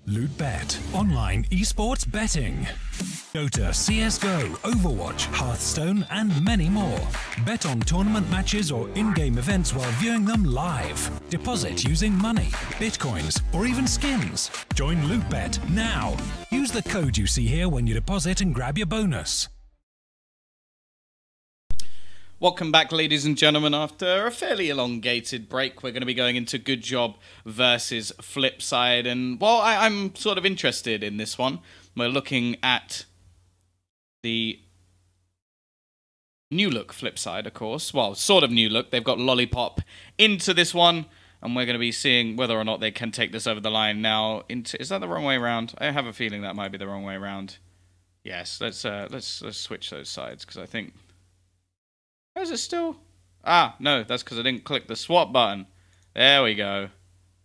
LootBet, online esports betting. Dota, CSGO, Overwatch, Hearthstone, and many more. Bet on tournament matches or in-game events while viewing them live. Deposit using money, bitcoins, or even skins. Join LootBet now. Use the code you see here when you deposit and grab your bonus. Welcome back, ladies and gentlemen. After a fairly elongated break, we're going to be going into GoodJob versus FlipSide. And, well, I'm sort of interested in this one. We're looking at the new look FlipSide, of course. Well, sort of new look. They've got Lollipop into this one. And we're going to be seeing whether or not they can take this over the line now. Is that the wrong way around? I have a feeling that might be the wrong way around. Yes, let's switch those sides, because I think... Is it still? Ah, no, that's because I didn't click the swap button. There we go.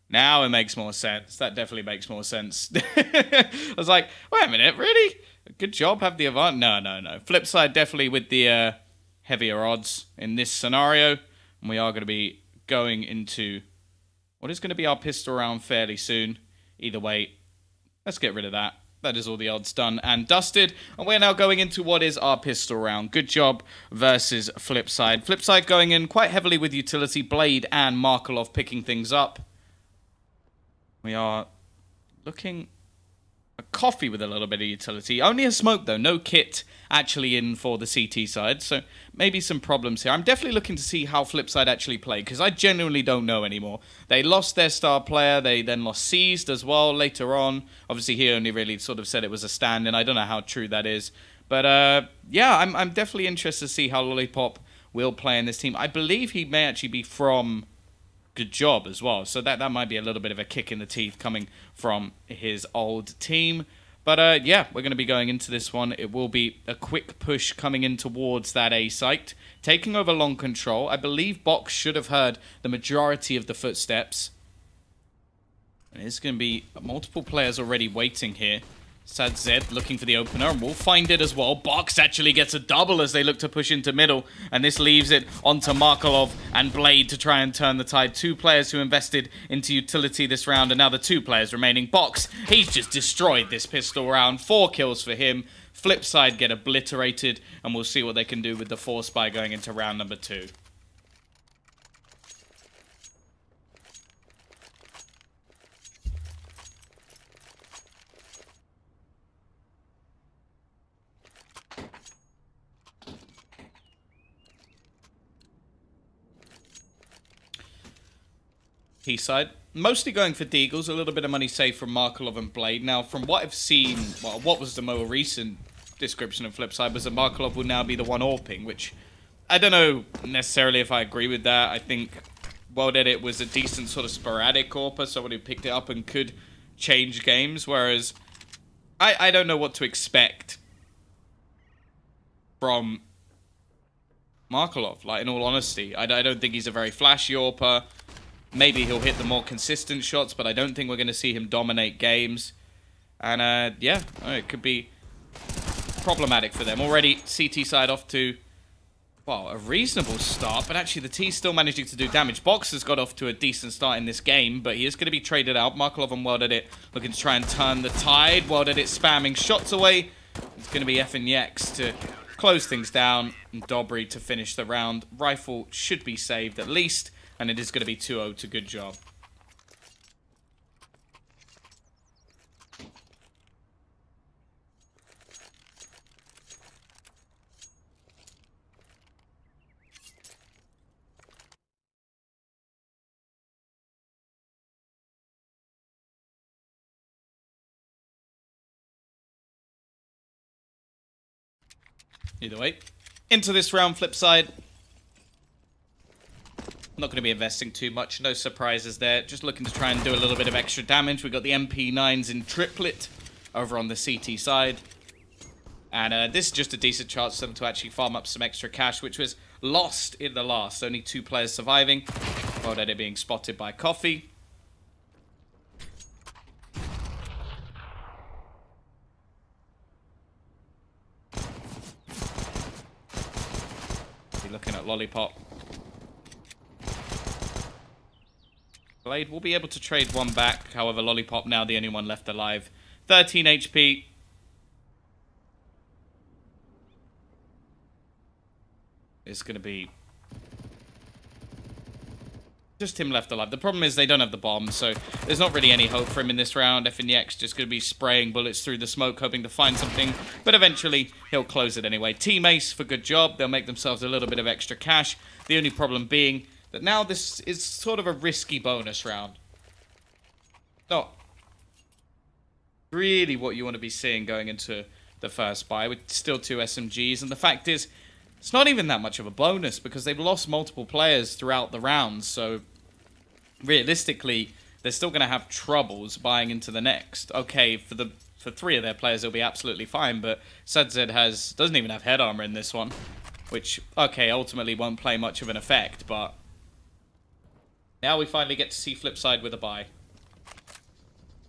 Now it makes more sense. That definitely makes more sense. I was like, wait a minute, really? GoodJob have the advantage? No. FlipSide definitely with the heavier odds in this scenario. And we are going to be going into what is going to be our pistol round fairly soon. Either way, let's get rid of that. That is all the odds done and dusted. And we're now going into what is our pistol round. GoodJob versus FlipSide. FlipSide going in quite heavily with utility. Blade and Markelov picking things up. We are looking a coffee with a little bit of utility. Only a smoke, though. No kit actually in for the CT side. So maybe some problems here. I'm definitely looking to see how FlipSide actually play, because I genuinely don't know anymore. They lost their star player. They then lost Seized as well later on. Obviously, he only really sort of said it was a stand-in. I don't know how true that is. But, yeah, I'm definitely interested to see how Lollipop will play in this team. I believe he may actually be from GoodJob as well. So that might be a little bit of a kick in the teeth coming from his old team. But, yeah, we're going to be going into this one. It will be a quick push coming in towards that A site. Taking over long control. I believe Box should have heard the majority of the footsteps. And it's going to be multiple players already waiting here. Sad Zed looking for the opener, and we'll find it as well. Box actually gets a double as they look to push into middle, and this leaves it onto Markelov and Blade to try and turn the tide. Two players who invested into utility this round, and now the two players remaining. Box, he's just destroyed this pistol round. 4 kills for him. FlipSide get obliterated, and we'll see what they can do with the 4 spy going into round number 2. Side mostly going for Deagles, a little bit of money saved from Markelov and Blade. Now, from what I've seen, well, what was the more recent description of FlipSide was that Markelov will now be the one AWPing, which I don't know necessarily if I agree with that. I think World Edit was a decent sort of sporadic AWPer, someone who picked it up and could change games, whereas I don't know what to expect from Markelov, like, in all honesty. I don't think he's a very flashy AWPer. Maybe he'll hit the more consistent shots, but I don't think we're going to see him dominate games. And, yeah, it could be problematic for them. Already, CT side off to, well, a reasonable start, but actually the T's still managing to do damage. Box has got off to a decent start in this game, but he is going to be traded out. Markelov and World Edit looking to try and turn the tide. World Edit spamming shots away. It's going to be F&Yex to close things down, and Dobry to finish the round. Rifle should be saved at least. And it is going to be 2-0 to GoodJob. Either way, into this round, FlipSide. Not going to be investing too much. No surprises there. Just looking to try and do a little bit of extra damage. We've got the MP9s in triplet over on the CT side. And this is just a decent chance for them to actually farm up some extra cash, which was lost in the last. Only 2 players surviving. World Edit being spotted by Coffee. Be looking at Lollipop. Blade will be able to trade one back. However, Lollipop now the only one left alive. 13 HP. It's going to be just him left alive. The problem is they don't have the bomb, so there's not really any hope for him in this round. FNX just going to be spraying bullets through the smoke, hoping to find something, but eventually he'll close it anyway. Team Ace for good job. They'll make themselves a little bit of extra cash. The only problem being that now this is sort of a risky bonus round. Not really what you want to be seeing going into the first buy with still 2 SMGs, and the fact is, it's not even that much of a bonus because they've lost multiple players throughout the rounds, so realistically, they're still going to have troubles buying into the next. Okay, for 3 of their players, it'll be absolutely fine, but Sadzed doesn't even have head armor in this one, which, okay, ultimately won't play much of an effect, but now we finally get to see FlipSide with a buy.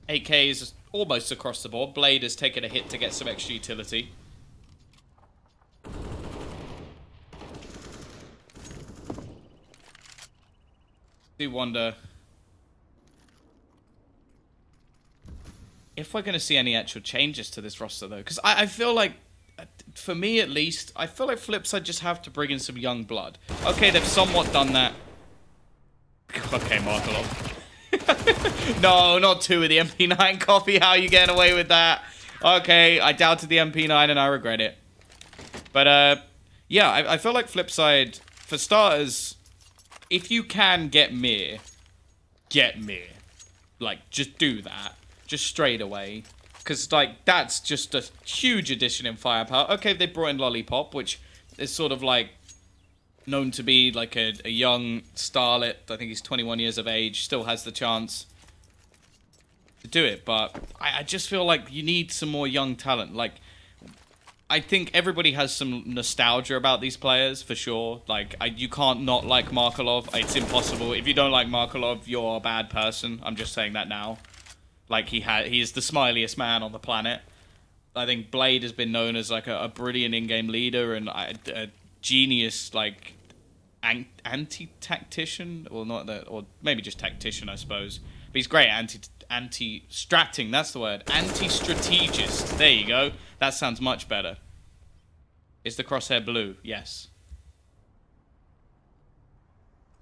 8k is almost across the board. Blade has taken a hit to get some extra utility. Do wonder if we're going to see any actual changes to this roster, though, because I feel like, for me at least, I feel like FlipSide just have to bring in some young blood. Okay, they've somewhat done that. Okay, Markelov. No, not 2 with the MP9. Coffee, how are you getting away with that? Okay, I doubted the MP9 and I regret it. But, yeah, I feel like FlipSide, for starters, if you can get Mir, get Mir. Like, just do that. Just straight away. Because, like, that's just a huge addition in firepower. Okay, they brought in Lollipop, which is sort of, like, known to be, like, a young starlet. I think he's 21 years of age. Still has the chance to do it. But I just feel like you need some more young talent. Like, I think everybody has some nostalgia about these players, for sure. Like, you can't not like Markelov. It's impossible. If you don't like Markelov, you're a bad person. I'm just saying that now. Like, he is the smiliest man on the planet. I think Blade has been known as, like, a brilliant in-game leader and a genius, like, anti-tactician. Well, not that, or maybe just tactician, I suppose. But he's great anti-stratting, that's the word. Anti-strategist. There you go. That sounds much better. Is the crosshair blue? Yes.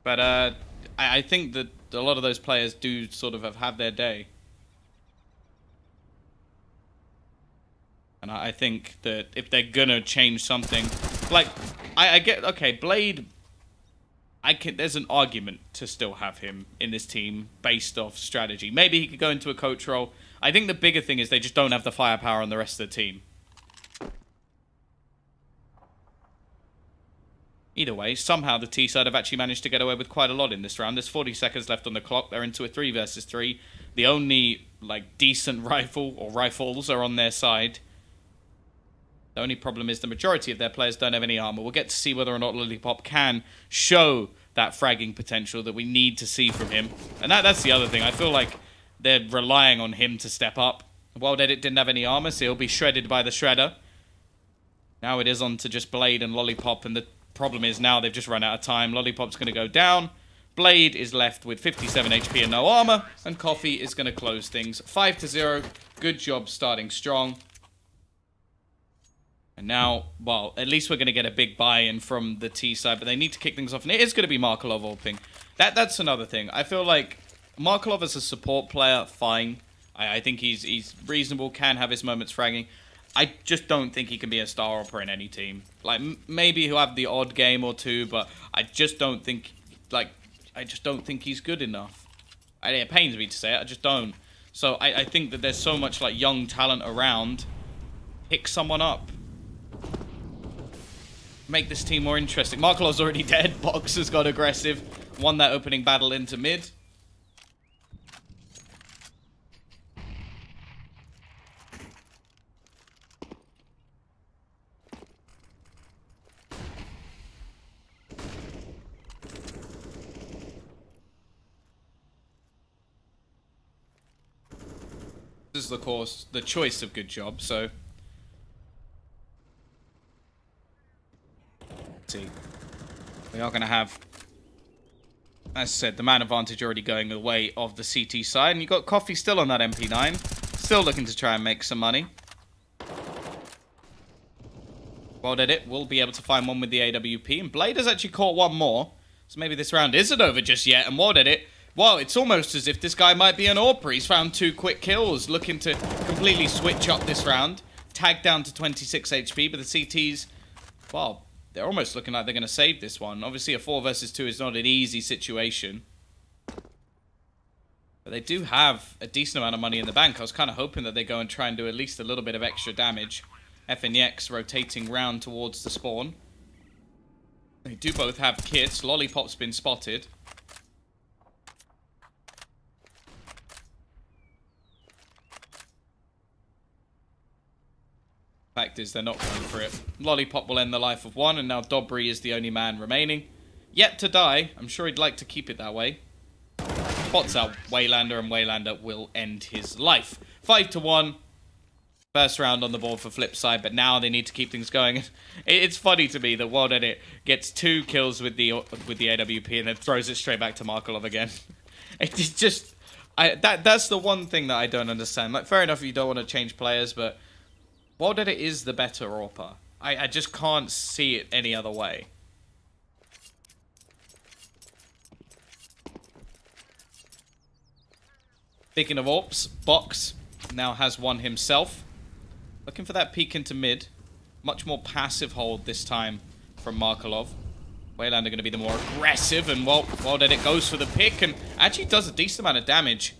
But I think that a lot of those players do sort of have had their day. And I think that if they're gonna change something, like, I get, okay, Blade, there's an argument to still have him in this team based off strategy. Maybe he could go into a coach role. I think the bigger thing is they just don't have the firepower on the rest of the team. Either way, somehow the T-side have actually managed to get away with quite a lot in this round. There's 40 seconds left on the clock. They're into a 3 versus 3. The only, like, decent rifle or rifles are on their side. The only problem is the majority of their players don't have any armor. We'll get to see whether or not Lollipop can show that fragging potential that we need to see from him. And that's the other thing. I feel like they're relying on him to step up. Wild Edit didn't have any armor, so he'll be shredded by the Shredder. Now it is on to just Blade and Lollipop, and the problem is now they've just run out of time. Lollipop's going to go down. Blade is left with 57 HP and no armor, and Coffee is going to close things. 5-0. Good job starting strong. And now, well, at least we're going to get a big buy-in from the T side, but they need to kick things off. And it is going to be Markelov ulping. That's another thing. I feel like Markelov as a support player, fine. I think he's reasonable, can have his moments fragging. I just don't think he can be a star opera in any team. Like, maybe he'll have the odd game or two, but I just don't think, like, I just don't think he's good enough. It pains me to say it, I just don't. So I think that there's so much, like, young talent around. Pick someone up. Make this team more interesting. Markelov's already dead. Box has got aggressive. Won that opening battle into mid. This is, of course, the choice of GoodJob, so... see. We are going to have As I said, the man advantage already going the way of the CT side. And you've got Coffee still on that MP9. Still looking to try and make some money. World Edit will be able to find one with the AWP. And Blade has actually caught one more. So maybe this round isn't over just yet. And World Edit, well, it's almost as if this guy might be an AWP. He's found 2 quick kills. Looking to completely switch up this round. Tagged down to 26 HP. But the CTs, well, they're almost looking like they're going to save this one. Obviously, a 4 versus 2 is not an easy situation. But they do have a decent amount of money in the bank. I was kind of hoping that they go and try and do at least a little bit of extra damage. FNX rotating round towards the spawn. They do both have kits. Lollipop's been spotted. Fact is, they're not going for it. Lollipop will end the life of one, and now Dobry is the only man remaining. Yet to die. I'm sure he'd like to keep it that way. Spots out Waylander, and Waylander will end his life. 5-1. First round on the board for FlipSide, but now they need to keep things going. It's funny to me that World Edit gets 2 kills with the AWP and then throws it straight back to Markelov again. It's just... that's the one thing that I don't understand. Like, fair enough if you don't want to change players, but... World Edit is the better AWPer. I just can't see it any other way. Speaking of AWPs, Box now has one himself. Looking for that peek into mid. Much more passive hold this time from Markelov. Waylander going to be the more aggressive, and well, World Edit goes for the pick and actually does a decent amount of damage.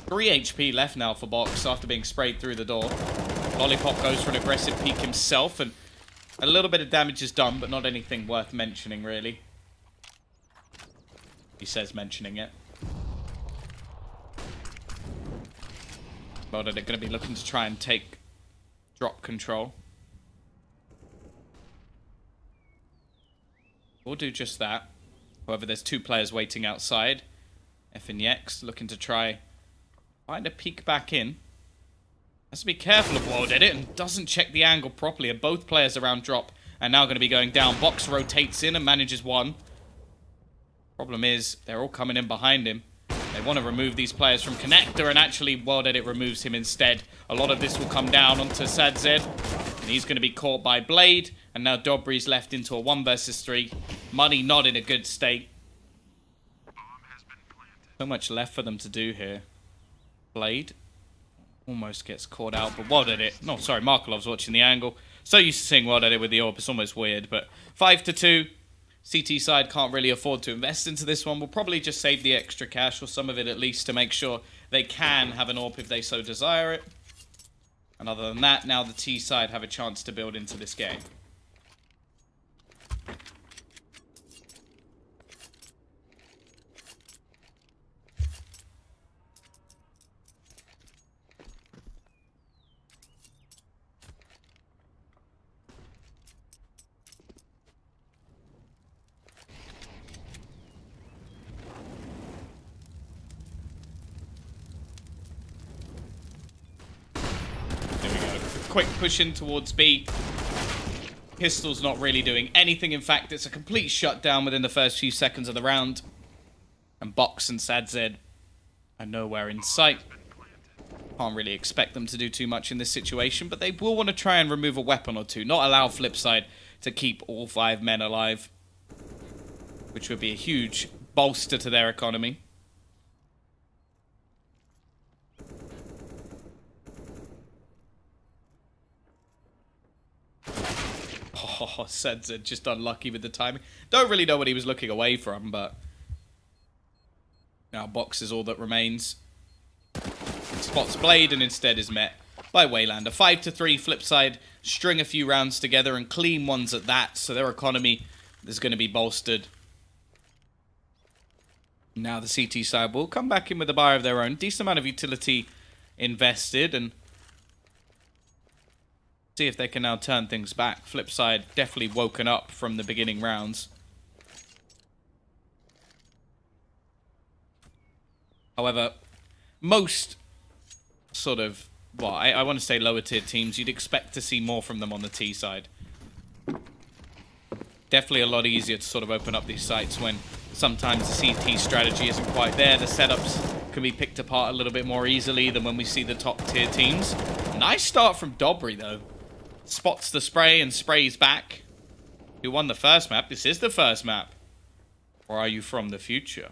3 HP left now for Box after being sprayed through the door. Lollipop goes for an aggressive peek himself, and a little bit of damage is done, but not anything worth mentioning, really. He says mentioning it. Well, they're going to be looking to try and take drop control. We'll do just that. However, there's 2 players waiting outside. FNX looking to try find a peek back in. Has to be careful of World Edit and doesn't check the angle properly. And both players around drop are now going to be going down. Box rotates in and manages one. Problem is, they're all coming in behind him. They want to remove these players from connector, and actually World Edit removes him instead. A lot of this will come down onto SadZ, and he's going to be caught by Blade, and now Dobry's left into a 1 versus 3. Money not in a good state. So much left for them to do here. Blade almost gets caught out, but World Edit... No, sorry, Markelov's watching the angle. So used to seeing World Edit with the AWP, it's almost weird, but 5-2. CT side can't really afford to invest into this one. We'll probably just save the extra cash, or some of it at least, to make sure they can have an AWP if they so desire it. And other than that, now the T side have a chance to build into this game. Quick push in towards B. Pistol's not really doing anything. In fact, it's a complete shutdown within the first few seconds of the round. And Box and SadZ are nowhere in sight. Can't really expect them to do too much in this situation, but they will want to try and remove a weapon or two. Not allow FlipSide to keep all 5 men alive, which would be a huge bolster to their economy. Oh, SadZ just unlucky with the timing. Don't really know what he was looking away from, but now Box is all that remains. Spots Blade and instead is met by Waylander. 5-3, FlipSide string a few rounds together and clean ones at that, so their economy is going to be bolstered. Now the CT side will come back in with a buyer of their own. Decent amount of utility invested, and see if they can now turn things back. FlipSide definitely woken up from the beginning rounds. However, most sort of, well, I want to say lower tier teams, you'd expect to see more from them on the T side. Definitely a lot easier to sort of open up these sites when Sometimes the CT strategy isn't quite there. The setups can be picked apart a little bit more easily than when we see the top tier teams. Nice start from Dobry though. Spots the spray and sprays back. Who won the first map? This is the first map. Or are you from the future?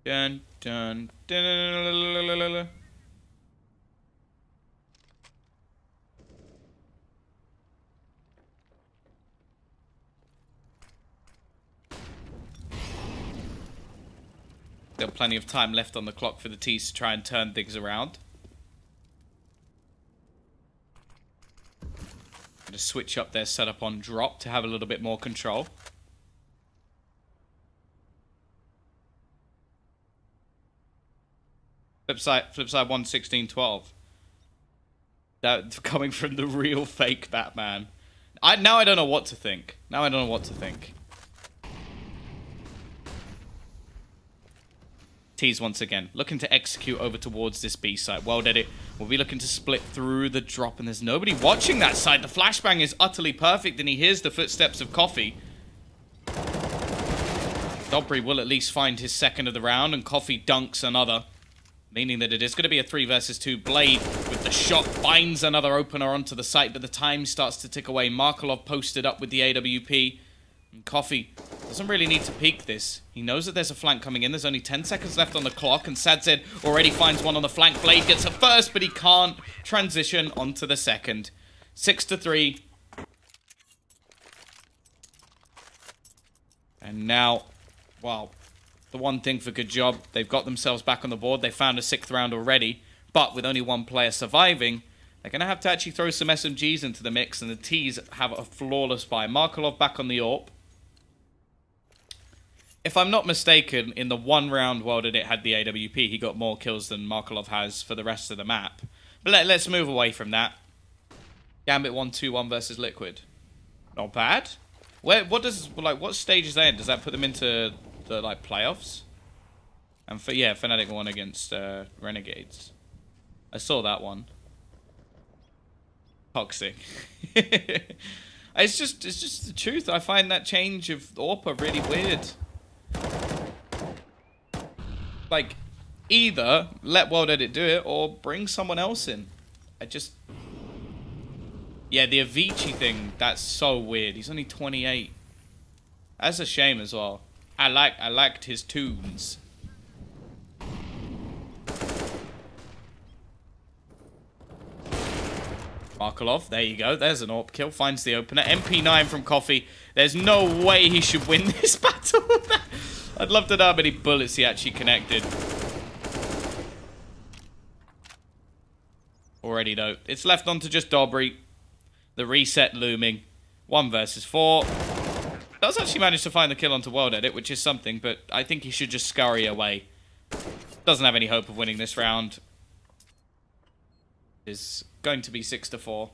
Dun dun dun. Still plenty of time left on the clock for the T's to try and turn things around. Going to switch up their setup on drop to have a little bit more control. FlipSide 11612. That coming from the real fake Batman. Now I don't know what to think. Now I don't know what to think. T's once again, looking to execute over towards this B site. Well, did it. We'll be looking to split through the drop, and there's nobody watching that side. The flashbang is utterly perfect, and he hears the footsteps of Coffee. Dobry will at least find his second of the round, and Coffee dunks another, meaning that it is going to be a 3 versus 2. Blade with the shot finds another opener onto the site, but the time starts to tick away. Markelov posted up with the AWP, and Coffee doesn't really need to peek this. He knows that there's a flank coming in. There's only 10 seconds left on the clock, and Sadzed already finds one on the flank. Blade gets a first, but he can't transition onto the second. 6-3. And now, wow, the one thing for GoodJob, they've got themselves back on the board. They found a 6th round already, but with only one player surviving, they're going to have to actually throw some SMGs into the mix, and the T's have a flawless buy. Markelov back on the AWP. If I'm not mistaken, in the one round World Edit had the AWP, he got more kills than Markelov has for the rest of the map. But let's move away from that. Gambit 1-2-1 versus Liquid. Not bad. What stage is that in? Does that put them into the playoffs? And Fnatic won against Renegades. I saw that one. Toxic. It's just the truth. I find that change of AWP really weird. Like, either let World Edit do it or bring someone else in. Yeah, the Avicii thing, that's so weird. He's only 28. That's a shame as well. I liked his tunes. Markelov, there you go. There's an AWP kill. Finds the opener. MP9 from Coffee. There's no way he should win this battle. I'd love to know how many bullets he actually connected. Already though. It's left on to just Dobry. The reset looming. 1 versus 4. Does actually manage to find the kill onto World Edit, which is something, but I think he should just scurry away. Doesn't have any hope of winning this round. Is going to be 6-4.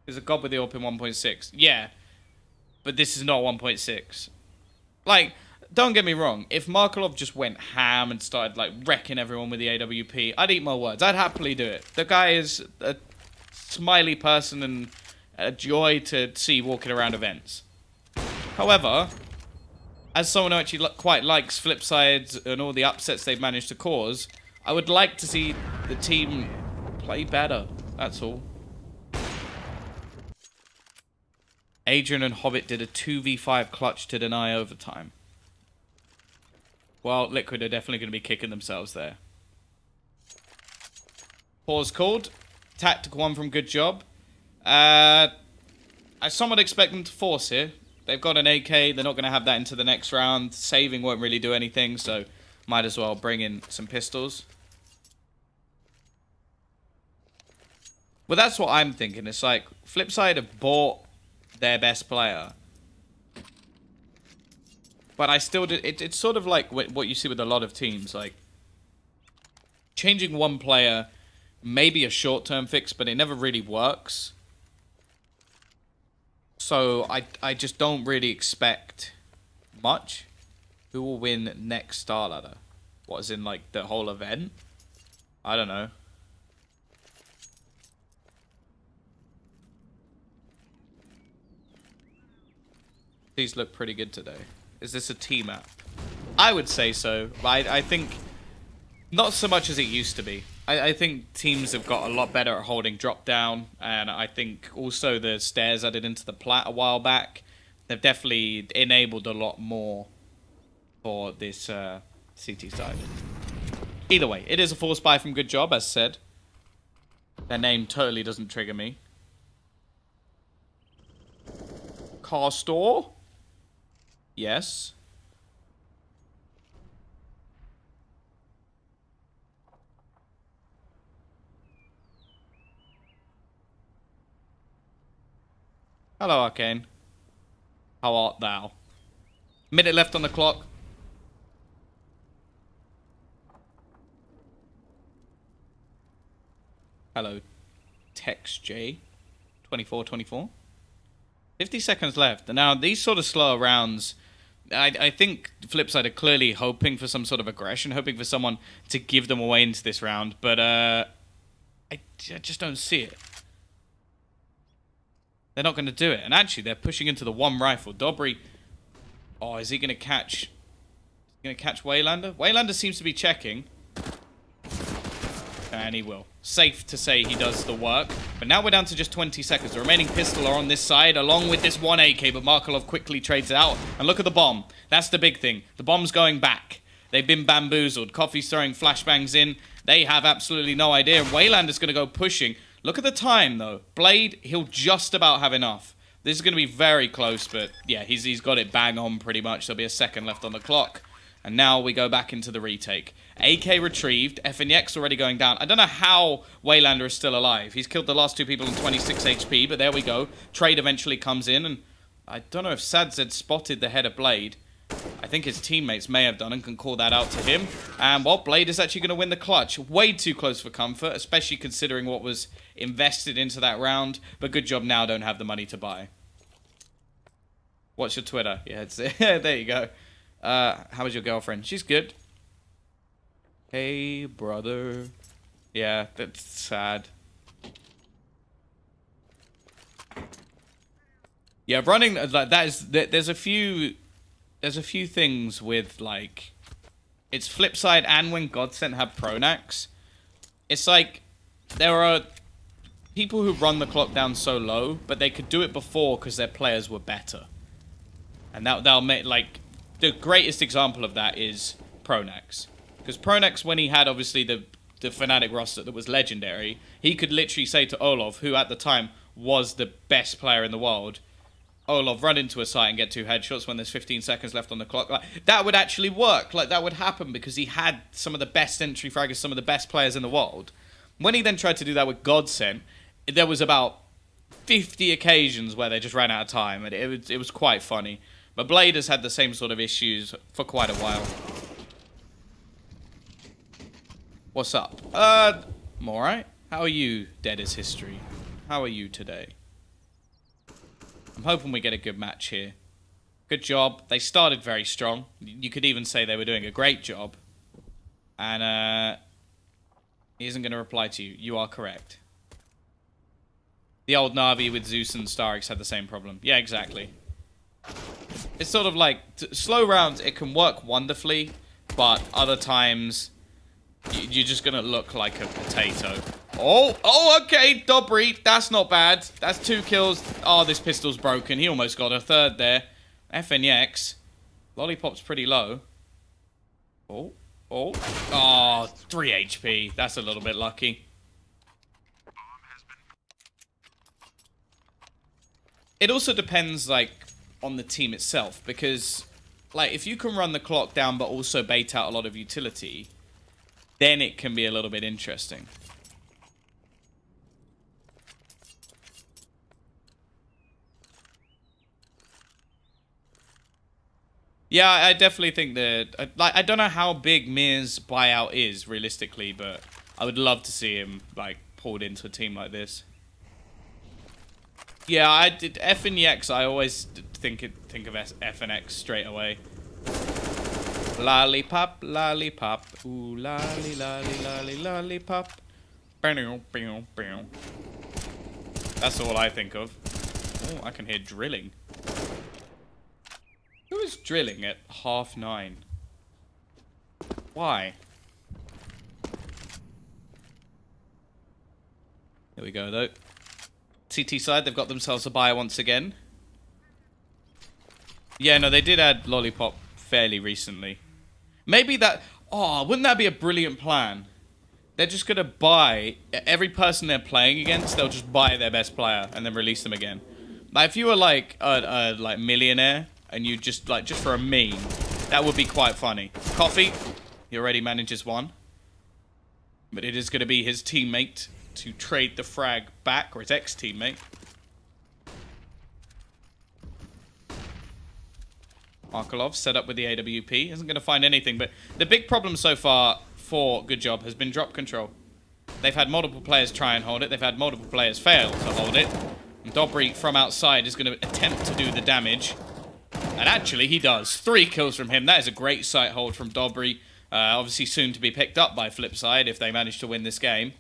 Is a god with the AWP in 1.6. Yeah. But this is not 1.6. Like, don't get me wrong. If Markelov just went ham and started, wrecking everyone with the AWP, I'd eat my words. I'd happily do it. The guy is a smiley person and a joy to see walking around events. However, as someone who actually quite likes FlipSides and all the upsets they've managed to cause, I would like to see the team play better. That's all. Adrian and Hobbit did a 2v5 clutch to deny overtime. Well, Liquid are definitely going to be kicking themselves there. Pause called. Tactical one from GoodJob. I somewhat expect them to force here. They've got an AK. They're not going to have that into the next round. Saving won't really do anything, so might as well bring in some pistols. Well, that's what I'm thinking. It's like FlipSide have bought their best player. But I still do. It's sort of like what you see with a lot of teams. Like, changing one player may be a short-term fix, but it never really works. So I just don't really expect much. Who will win next Star Ladder? What, is in the whole event? I don't know. These look pretty good today. Is this a team app? I would say so. I think not so much as it used to be. I think teams have got a lot better at holding drop down, and I think also the stairs added into the plat a while back, they've definitely enabled a lot more for this CT side. Either way, it is a force buy from GoodJob, as said. Their name totally doesn't trigger me. Car store? Yes. Hello, Arcane. How art thou? Minute left on the clock. Hello, TextJ. 24. 50 seconds left. And now, these sort of slower rounds, I think FlipSide are clearly hoping for some sort of aggression, hoping for someone to give them away into this round, but I just don't see it. They're not going to do it. And actually, they're pushing into the one rifle. Dobry, oh, is he going to catch... Going to catch Waylander? Waylander seems to be checking. And he will. Safe to say he does the work. But now we're down to just 20 seconds. The remaining pistol are on this side, along with this one AK, but Markelov quickly trades it out. And look at the bomb. That's the big thing. The bomb's going back. They've been bamboozled. Coffee's throwing flashbangs in. They have absolutely no idea. Waylander's going to go pushing. Look at the time, though. Blade, he'll just about have enough. This is going to be very close, but yeah, he's got it bang on pretty much. There'll be a second left on the clock. And now we go back into the retake. AK retrieved. FNX already going down. I don't know how Waylander is still alive. He's killed the last two people on 26 HP, but there we go. Trade eventually comes in, and I don't know if Sadzed spotted the head of Blade. I think his teammates may have done and can call that out to him. And, well, Blade is actually going to win the clutch. Way too close for comfort, especially considering what was invested into that round. But GoodJob now don't have the money to buy. What's your Twitter? Yeah, it's, there you go. How is your girlfriend? She's good. Hey, brother. Yeah, that's sad. Yeah, running like that is there's a few things with like it's FlipSide and when Godsent have Pronax. It's like there are people who run the clock down so low, but they could do it before because their players were better. And that'll make like the greatest example of that is Pronax. Because Pronax, when he had obviously the Fnatic roster that was legendary, he could literally say to Olov, who at the time was the best player in the world, Olov, run into a site and get 2 headshots when there's 15 seconds left on the clock. Like, that would actually work. Like, that would happen because he had some of the best entry fraggers, some of the best players in the world. When he then tried to do that with Godsent, there was about 50 occasions where they just ran out of time, and it was quite funny. But Blade has had the same sort of issues for quite a while. What's up? I'm alright. How are you, Dead as History? How are you today? I'm hoping we get a good match here. Good job. They started very strong. You could even say they were doing a great job. And, he isn't going to reply to you. You are correct. The old Na'Vi with Zeus and Starix had the same problem. Yeah, exactly. It's sort of like, slow rounds, it can work wonderfully, but other times, you're just going to look like a potato. Oh, okay, Dobry, that's not bad. That's 2 kills. Oh, this pistol's broken. He almost got a third there. FNX. Lollipop's pretty low. Oh, 3 HP. That's a little bit lucky. It also depends, like, on the team itself, because, like, if you can run the clock down but also bait out a lot of utility, then it can be a little bit interesting. Yeah, I definitely think that... Like, I don't know how big Mir's buyout is, realistically, but I would love to see him, like, pulled into a team like this. Yeah, I did FNX. I always think of FNX straight away. Lollipop, lollipop, ooh, lolly, lolly, lolly, lollipop. That's all I think of. Oh, I can hear drilling. just drilling at 9:30? Why? Here we go, though. CT side, they've got themselves a buy once again. Yeah, no, they did add Lollipop fairly recently. Maybe that... Oh, wouldn't that be a brilliant plan? They're just going to buy... Every person they're playing against, they'll just buy their best player and then release them again. Like, if you were, like, a millionaire and you just, like, just for a meme, that would be quite funny. Coffee, he already manages one. But it is going to be his teammate to trade the frag back, or his ex-teammate. Markelov set up with the AWP. Isn't going to find anything, but the big problem so far for GoodJob has been drop control. They've had multiple players try and hold it. They've had multiple players fail to hold it. And Dobry from outside is going to attempt to do the damage. And actually, he does. 3 kills from him. That is a great sight hold from Dobry. Obviously soon to be picked up by FlipSide if they manage to win this game.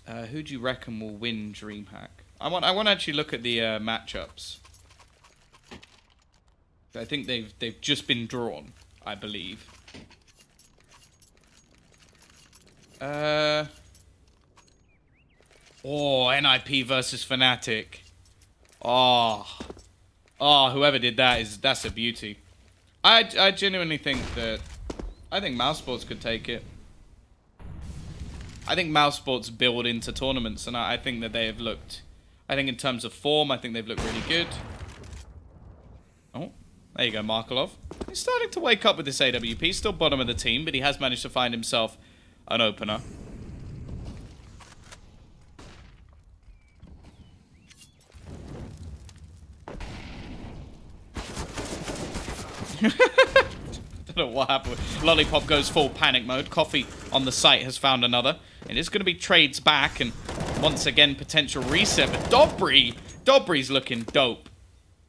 Who do you reckon will win DreamHack? I want to actually look at the matchups. I think they've just been drawn, I believe. Oh, NIP versus Fnatic. Oh, whoever did that's a beauty. I genuinely think that I think Mousesports could take it. I think Mousesports build into tournaments, and I think that they have looked. I think in terms of form, I think they've looked really good. Oh. There you go, Markelov. He's starting to wake up with this AWP. Still bottom of the team, but he has managed to find himself an opener. Don't know what happened. Lollipop goes full panic mode. Coffee on the site has found another. And it's going to be trades back, and once again, potential reset. But Dobry's looking dope.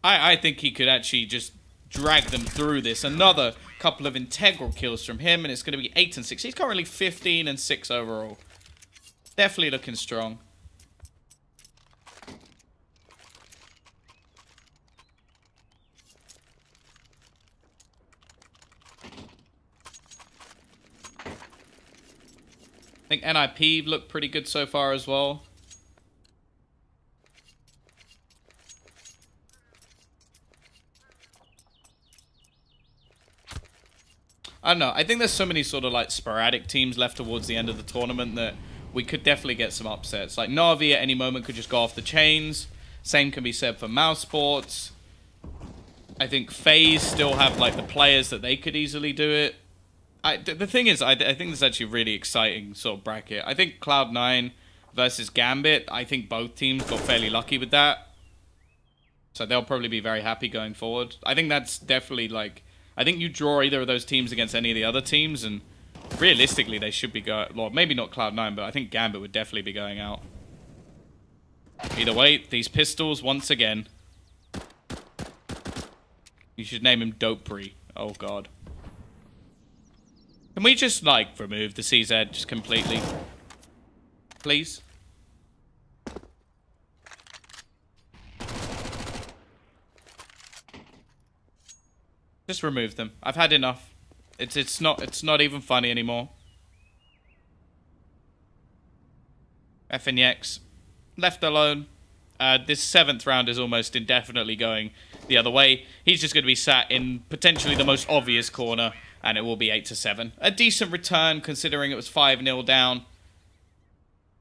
I think he could actually just drag them through this. Another couple of integral kills from him, and it's going to be 8 and 6. He's currently 15 and 6 overall. Definitely looking strong. I think NIP looked pretty good so far as well. I don't know. I think there's so many sort of like sporadic teams left towards the end of the tournament that we could definitely get some upsets. Like Na'Vi at any moment could just go off the chains. Same can be said for Mousesports. I think FaZe still have like the players that they could easily do it. The thing is, I think this is actually a really exciting sort of bracket. I think Cloud9 versus Gambit, I think both teams got fairly lucky with that. So they'll probably be very happy going forward. I think that's definitely like... I think you draw either of those teams against any of the other teams, and realistically they should be going... Well, maybe not Cloud9, but I think Gambit would definitely be going out. Either way, these pistols, once again. You should name him Dobry. Oh, God. Can we just, like, remove the CZ just completely? Please? Just remove them. I've had enough. It's not even funny anymore. FNX. Left alone. This 7th round is almost indefinitely going the other way. He's just going to be sat in potentially the most obvious corner, and it will be 8-7. A decent return considering it was 5-0 down.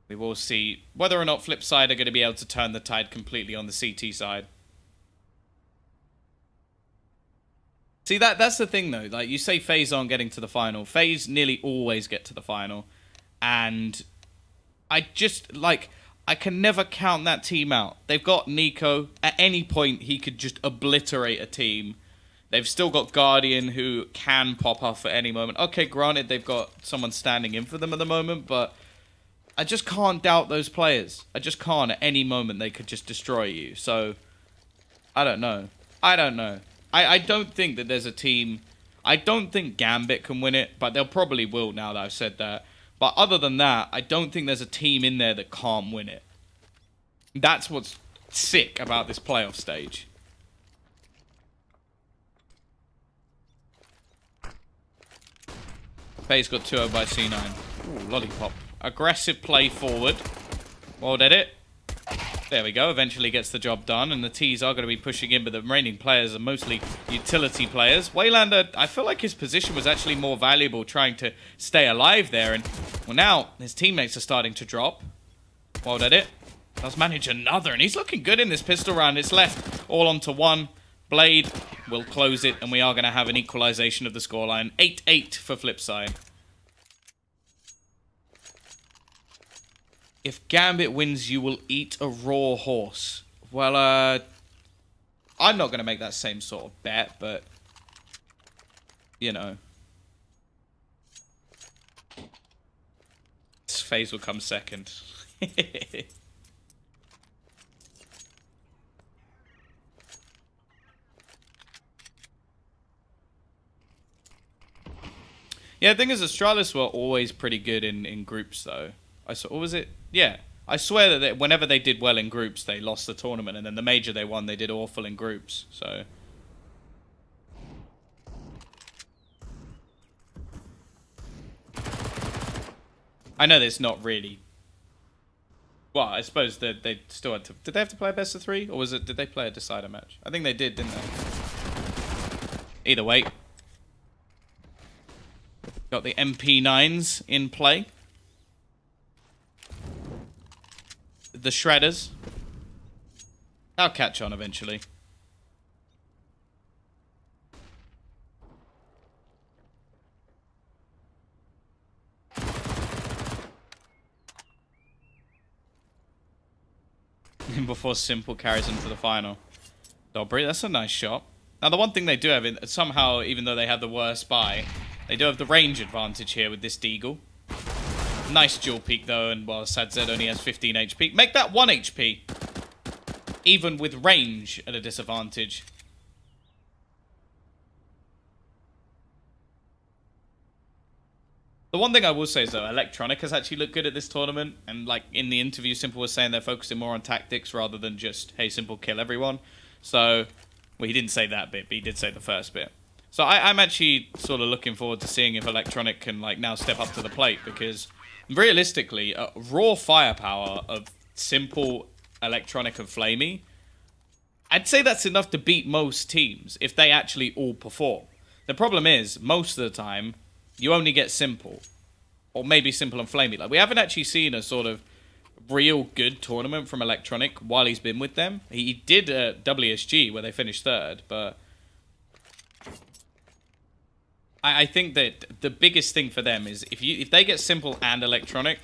We will see whether or not FlipSide are going to be able to turn the tide completely on the CT side. See, that's the thing, though. Like, you say FaZe aren't getting to the final. FaZe nearly always get to the final. And I just, like, I can never count that team out. They've got Nico. At any point, he could just obliterate a team. They've still got Guardian, who can pop off at any moment. Okay, granted, they've got someone standing in for them at the moment, but I just can't doubt those players. I just can't. At any moment, they could just destroy you. So, I don't know. I don't know. I don't think that there's a team... I don't think Gambit can win it, but they'll probably will now that I've said that. But other than that, I don't think there's a team in there that can't win it. That's what's sick about this playoff stage. Bay's got 2-0 by C9. Ooh, lollipop. Aggressive play forward. Well, did it. There we go. Eventually gets the job done. And the T's are going to be pushing in, but the remaining players are mostly utility players. Waylander, I feel like his position was actually more valuable trying to stay alive there. And, well, now his teammates are starting to drop. Well, did it. Does manage another. And he's looking good in this pistol round. It's left all onto one. Blade will close it. And we are going to have an equalization of the scoreline. 8-8 for FlipSide. If Gambit wins, you will eat a raw horse. Well, I'm not going to make that same sort of bet, but, you know. This phase will come second. Yeah, the thing is, Astralis were always pretty good in groups, though. What was it? Yeah. I swear that whenever they did well in groups, they lost the tournament. And then the major they won, they did awful in groups. So... I know that's not really... Well, I suppose that they still had to... Did they have to play a best of 3? Or was it... Did they play a decider match? I think they did, didn't they? Either way. Got the MP9s in play. The Shredders. I'll catch on eventually. Before Simple carries into the final. Dobry, that's a nice shot. Now the one thing they do have, somehow, even though they have the worst buy, they do have the range advantage here with this Deagle. Nice dual peek though, and while SadZ only has 15 HP. Make that 1 HP. Even with range at a disadvantage. The one thing I will say is though, Electronic has actually looked good at this tournament. And like in the interview, Simple was saying they're focusing more on tactics rather than just, hey, Simple, kill everyone. So, well, he didn't say that bit, but he did say the first bit. So I'm actually sort of looking forward to seeing if Electronic can like now step up to the plate, because realistically, raw firepower of Simple, Electronic, and Flamey, I'd say that's enough to beat most teams if they actually all perform. The problem is, most of the time, you only get Simple, or maybe Simple and Flamey. Like, we haven't actually seen a sort of real good tournament from Electronic while he's been with them. He did WSG where they finished 3rd, but I think that the biggest thing for them is if they get Simple and Electronic,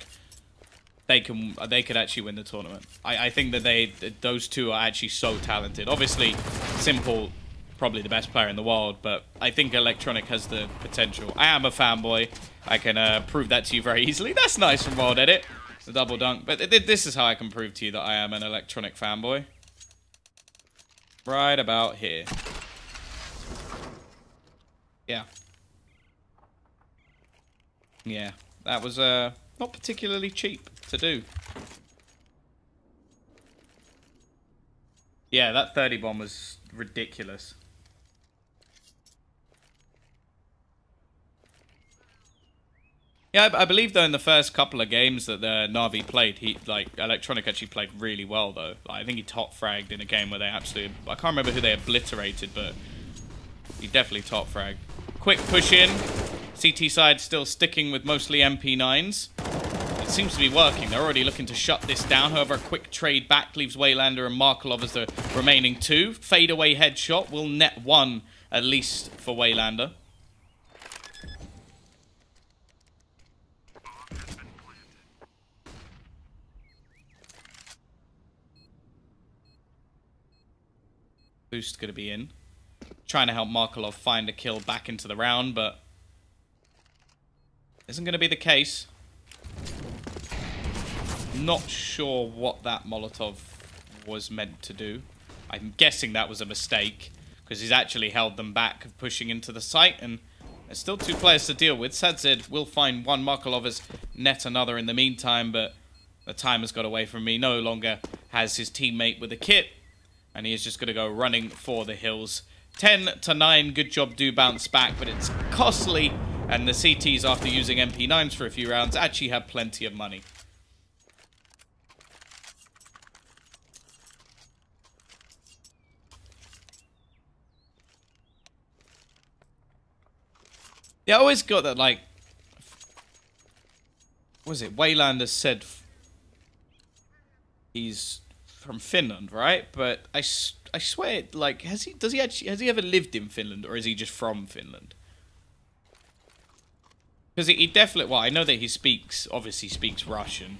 they could actually win the tournament. I think that those two are actually so talented. Obviously, Simple probably the best player in the world, but I think Electronic has the potential. I am a fanboy. I can prove that to you very easily. That's nice from Wild Edit, the double dunk. But this is how I can prove to you that I am an Electronic fanboy. Right about here. Yeah. Yeah, that was not particularly cheap to do. Yeah, that 30 bomb was ridiculous. Yeah, I believe though in the first couple of games that Na'Vi played, Electronic actually played really well though. Like, I think he top fragged in a game where they absolutely, I can't remember who they obliterated, but he definitely top fragged. Quick push in. CT side still sticking with mostly MP9s. It seems to be working. They're already looking to shut this down. However, a quick trade back leaves Waylander and Markelov as the remaining 2. Fadeaway headshot will net 1 at least for Waylander. Boost going to be in. Trying to help Markelov find a kill back into the round, but isn't going to be the case. Not sure what that Molotov was meant to do. I'm guessing that was a mistake, because he's actually held them back, pushing into the site, and there's still 2 players to deal with. SadZ will find one. Markelov has net another in the meantime, but the time has got away from me. No longer has his teammate with a kit, and he is just going to go running for the hills. 10-9, good job, do bounce back, but it's costly And the CTs, after using MP9s for a few rounds, actually have plenty of money. Yeah, I always got that, like... What was it? Waylander said he's from Finland, right? But I swear, like, has he ever lived in Finland, or is he just from Finland? Because he definitely, well, I know that he obviously speaks Russian.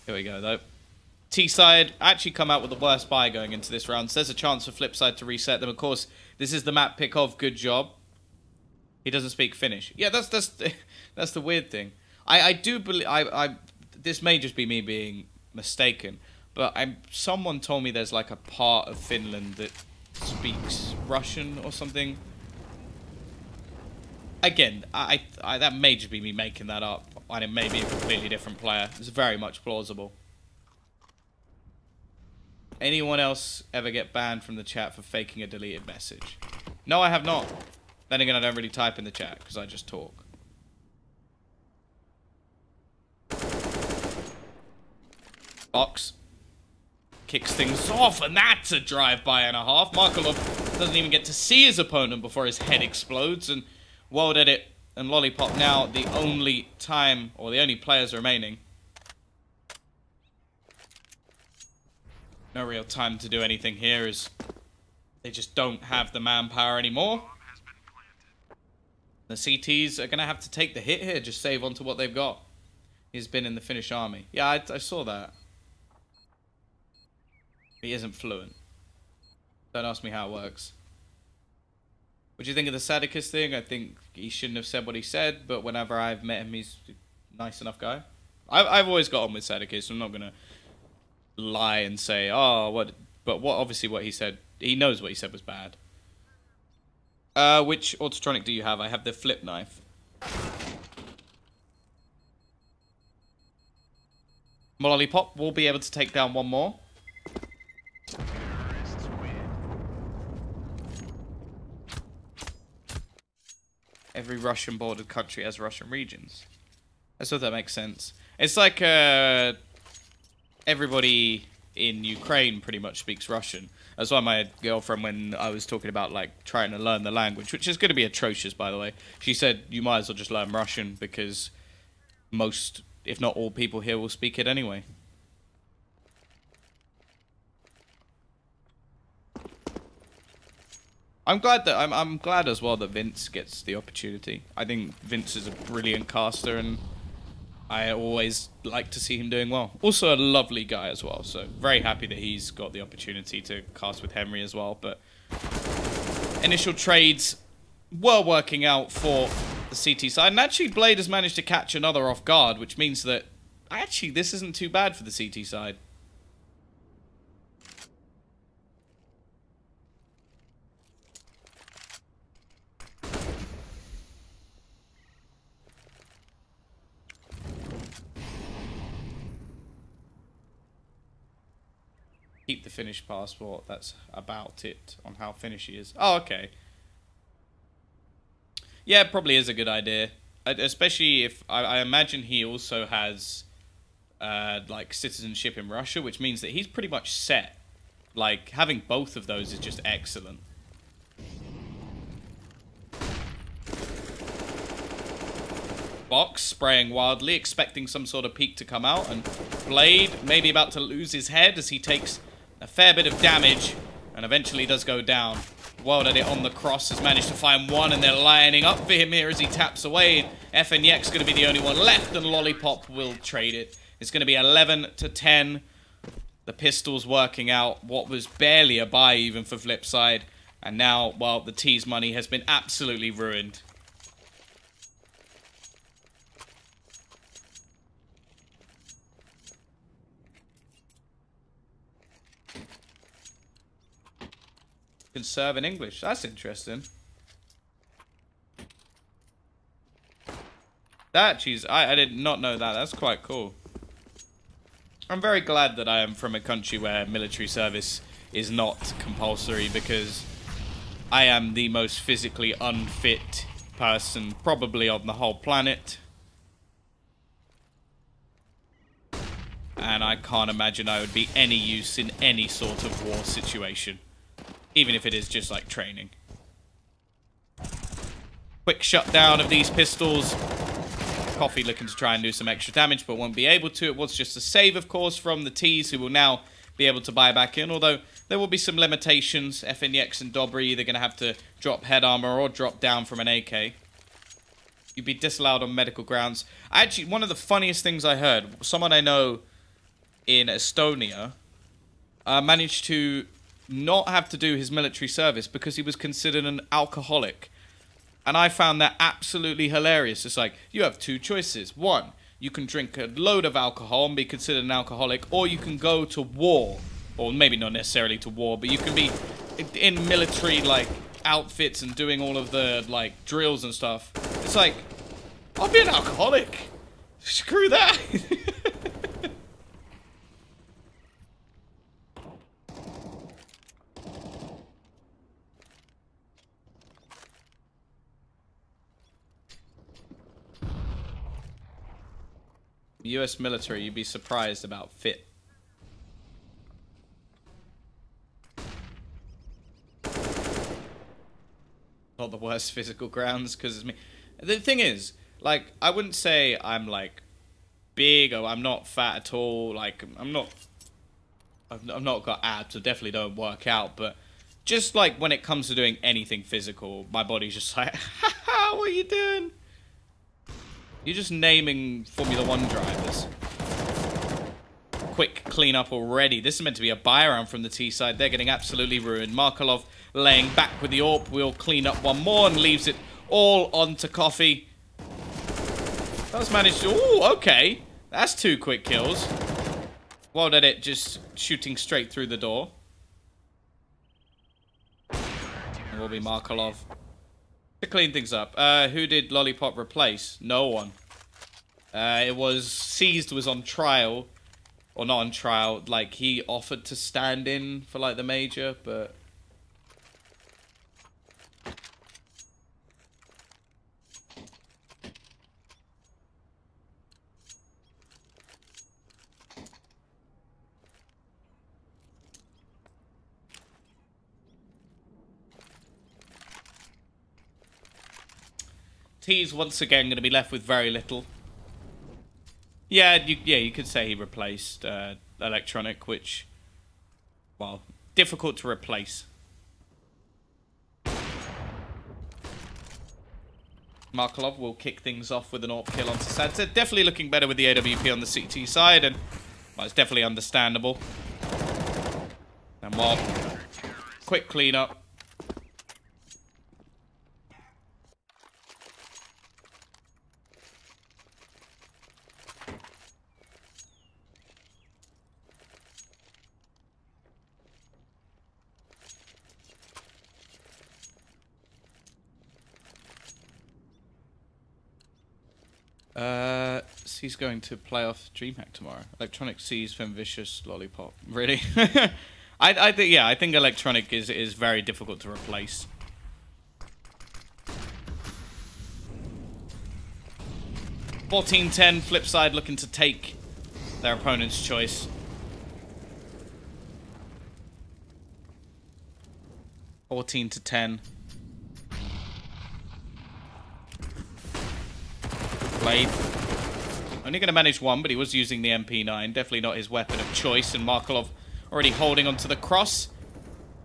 Here we go, though. T-side actually come out with the worst buy going into this round, so there's a chance for FlipSide to reset them. Of course, this is the map pick of GoodJob. He doesn't speak Finnish. Yeah, that's the weird thing. I do believe this may just be me being mistaken, but someone told me there's like a part of Finland that speaks Russian or something. Again, that may just be me making that up, and it may be a completely different player. It's very much plausible. Anyone else ever get banned from the chat for faking a deleted message? No, I have not. Then again, I don't really type in the chat because I just talk. Box kicks things off, and that's a drive-by and a half. Markelov doesn't even get to see his opponent before his head explodes, and World Edit and Lollipop now the only time, or the only players remaining. No real time to do anything here, as they just don't have the manpower anymore. The CTs are going to have to take the hit here, just save on to what they've got. He's been in the Finnish army. Yeah, I saw that. He isn't fluent. Don't ask me how it works. What do you think of the Sadicus thing? I think he shouldn't have said what he said, but whenever I've met him, he's a nice enough guy. I've always got on with Sadicus, so I'm not going to lie and say, oh, what... But obviously what he said, he knows what he said was bad. Which Autotronic do you have? I have the flip knife. Lollipop will be able to take down one more. Every Russian bordered country has Russian regions. I suppose that makes sense. It's like everybody in Ukraine pretty much speaks Russian. That's why my girlfriend, when I was talking about like trying to learn the language, which is going to be atrocious, by the way, she said you might as well just learn Russian because most, if not all, people here will speak it anyway. I'm glad that I'm glad as well that Vince gets the opportunity. I think Vince is a brilliant caster, and I always like to see him doing well. Also a lovely guy as well, so very happy that he's got the opportunity to cast with Henry as well. But initial trades were working out for the CT side, and actually Blade has managed to catch another off guard, which means that actually this isn't too bad for the CT side. Keep the Finnish passport. That's about it on how Finnish he is. Oh, okay. Yeah, it probably is a good idea. Especially if... I imagine he also has, like, citizenship in Russia, which means that he's pretty much set. Like, having both of those is just excellent. Box spraying wildly, expecting some sort of peak to come out, and Blade maybe about to lose his head as he takes a fair bit of damage and eventually does go down. World Edit on the cross has managed to find one, and they're lining up for him here as he taps away. FNY's going to be the only one left, and Lollipop will trade it. It's going to be 11-10. The pistol's working out what was barely a buy even for FlipSide, and now, well, the T's money has been absolutely ruined. Can serve in English. That's interesting. That, jeez, I did not know that. That's quite cool. I'm very glad that I am from a country where military service is not compulsory, because I am the most physically unfit person probably on the whole planet. And I can't imagine I would be any use in any sort of war situation. Even if it is just like training. Quick shutdown of these pistols. Coffee looking to try and do some extra damage, but won't be able to. It was just a save, of course, from the T's, who will now be able to buy back in. Although there will be some limitations. FNX and Dobry either going to have to drop head armor or drop down from an AK. You'd be disallowed on medical grounds. Actually, one of the funniest things I heard, someone I know in Estonia managed to not have to do his military service because he was considered an alcoholic. And I found that absolutely hilarious. It's like, you have two choices. One, you can drink a load of alcohol and be considered an alcoholic, or you can go to war. Or maybe not necessarily to war, but you can be in military, like, outfits and doing all of the, like, drills and stuff. It's like, I'll be an alcoholic. Screw that. US military, you'd be surprised about fit. Not the worst physical grounds, because it's me. The thing is, like, I wouldn't say I'm, like, big, or I'm not fat at all. Like, I've not got abs, I definitely don't work out, but just, like, when it comes to doing anything physical, my body's just like, haha, what are you doing? You're just naming Formula 1 drivers. Quick cleanup already. This is meant to be a buy round from the T side. They're getting absolutely ruined. Markelov laying back with the AWP. Will clean up one more and leaves it all onto Coffee. Does manage to... Ooh, okay. That's 2 quick kills. Well did it, just shooting straight through the door. It will be Markelov. To clean things up, who did Lollipop replace? No one. It was Seized was on trial, or not on trial. Like, he offered to stand in for like the major, but T's once again going to be left with very little. Yeah, you could say he replaced Electronic, which, well, difficult to replace. Markelov will kick things off with an AWP kill onto Santa. Definitely looking better with the AWP on the CT side, and, well, it's definitely understandable. And, well, quick cleanup. He's going to play off DreamHack tomorrow. Electronic sees Femvicious Lollipop. Really? I think, yeah, I think Electronic is very difficult to replace. (14-10) FlipSide looking to take their opponent's choice. 14-10. Blade. Only going to manage one, but he was using the MP9. Definitely not his weapon of choice. And Markelov already holding onto the cross.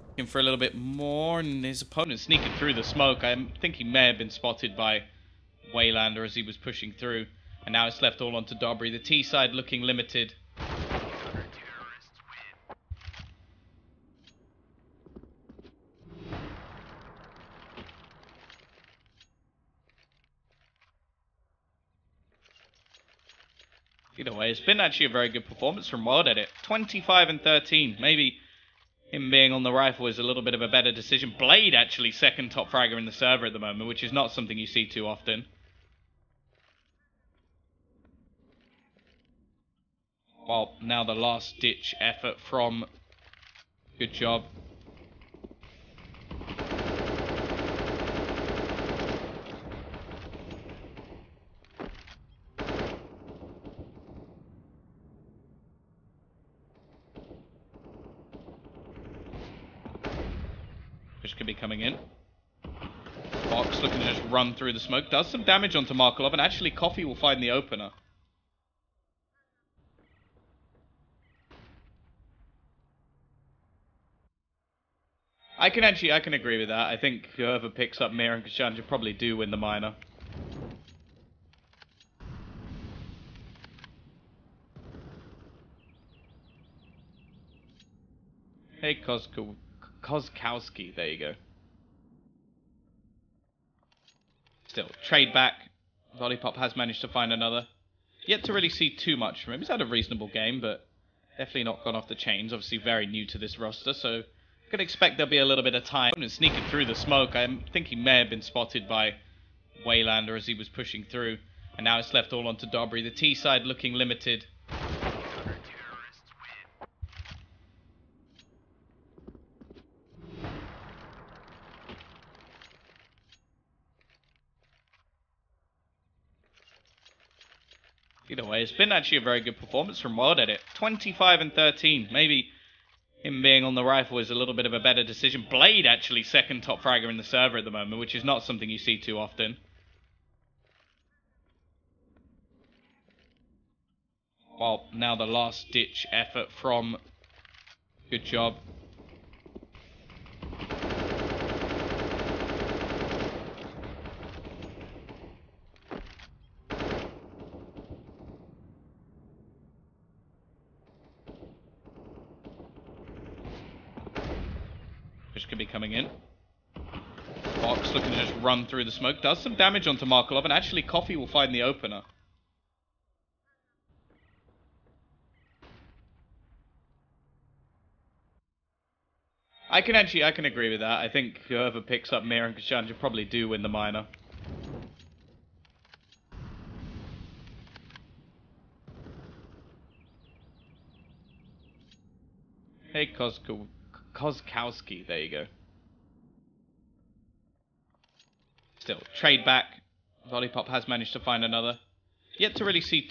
Looking for a little bit more. And his opponent sneaking through the smoke. I think he may have been spotted by Waylander as he was pushing through. And now it's left all onto Dobry. The T side looking limited. Either way, it's been actually a very good performance from World Edit. 25-13. Maybe him being on the rifle is a little bit of a better decision. Blade actually second top fragger in the server at the moment, which is not something you see too often. Well, now the last ditch effort from Good job. Fish could be coming in. Fox looking to just run through the smoke. Does some damage onto Markelov, and actually Coffee will find the opener. I can agree with that. I think whoever picks up Mir and Kashanja probably do win the minor. Hey, Kozkowski. There you go. Still, trade back. Volleyball has managed to find another. Yet to really see too much from him. He's had a reasonable game, but definitely not gone off the chains. Obviously very new to this roster, so I can expect there'll be a little bit of time. And sneaking through the smoke, I think he may have been spotted by Waylander as he was pushing through. And now it's left all onto Dobry. The T side looking limited. Either way, it's been actually a very good performance from Wild Edit. 25 and 13. Maybe him being on the rifle is a little bit of a better decision. Blade actually second top fragger in the server at the moment, which is not something you see too often. Well, now the last ditch effort from GoodJob. Fish could be coming in. Fox looking to just run through the smoke. Does some damage onto Markelov, and actually Coffee will find the opener. I can agree with that. I think whoever picks up Mir and Kashanja probably do win the minor. Hey, Kozkowski. There you go. Still, trade back. Volleyball has managed to find another. Yet to really see